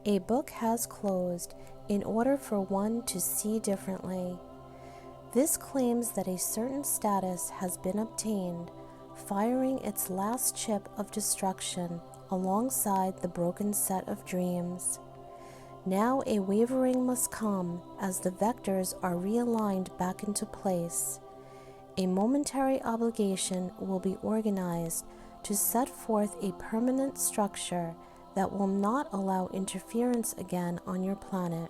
A book has closed in order for one to see differently. This claims that a certain status has been obtained, firing its last chip of destruction alongside the broken set of dreams. Now a wavering must come as the vectors are realigned back into place. A momentary obligation will be organized to set forth a permanent structure that will not allow interference again on your planet.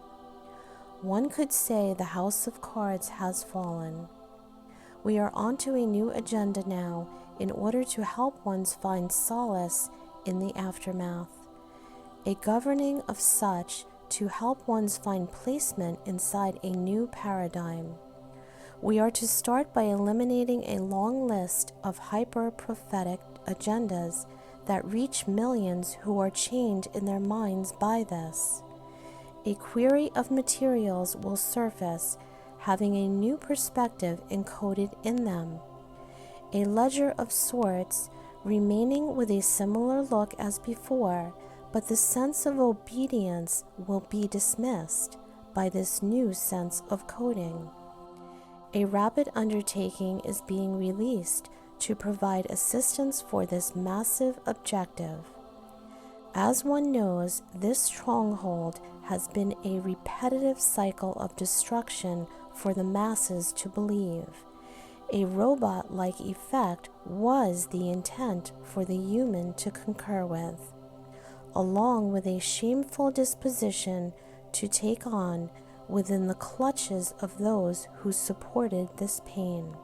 One could say the house of cards has fallen. We are onto a new agenda now in order to help ones find solace in the aftermath. A governing of such to help ones find placement inside a new paradigm. We are to start by eliminating a long list of hyper-prophetic agendas that reach millions who are chained in their minds by this. A query of materials will surface, having a new perspective encoded in them. A ledger of sorts, remaining with a similar look as before, but the sense of obedience will be dismissed by this new sense of coding. A rapid undertaking is being released to provide assistance for this massive objective. As one knows, this stronghold has been a repetitive cycle of destruction for the masses to believe. A robot-like effect was the intent for the human to concur with, along with a shameful disposition to take on within the clutches of those who supported this pain.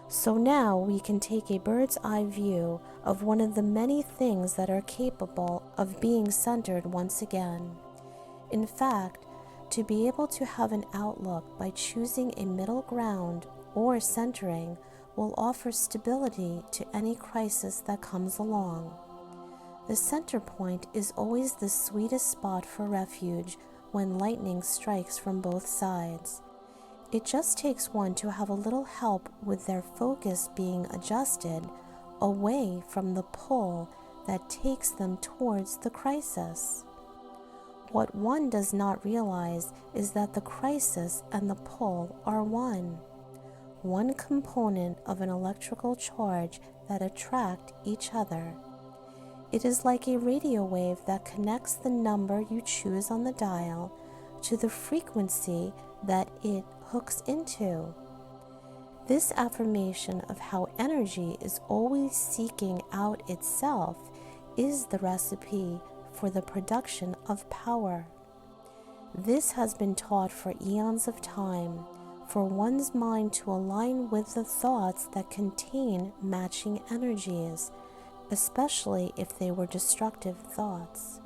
So now we can take a bird's eye view of one of the many things that are capable of being centered once again. In fact, to be able to have an outlook by choosing a middle ground or centering will offer stability to any crisis that comes along. The center point is always the sweetest spot for refuge when lightning strikes from both sides. It just takes one to have a little help with their focus being adjusted away from the pull that takes them towards the crisis. What one does not realize is that the crisis and the pull are one component of an electrical charge that attract each other. It is like a radio wave that connects the number you choose on the dial to the frequency that it hooks into. This affirmation of how energy is always seeking out itself is the recipe for the production of power. This has been taught for eons of time, for one's mind to align with the thoughts that contain matching energies, especially if they were destructive thoughts.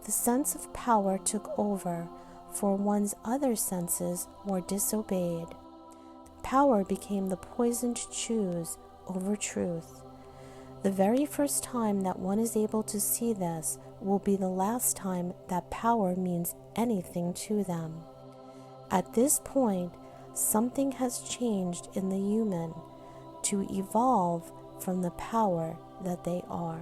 The sense of power took over, for one's other senses were disobeyed. Power became the poison to choose over truth. The very first time that one is able to see this will be the last time that power means anything to them. At this point, something has changed in the human to evolve from the power that they are.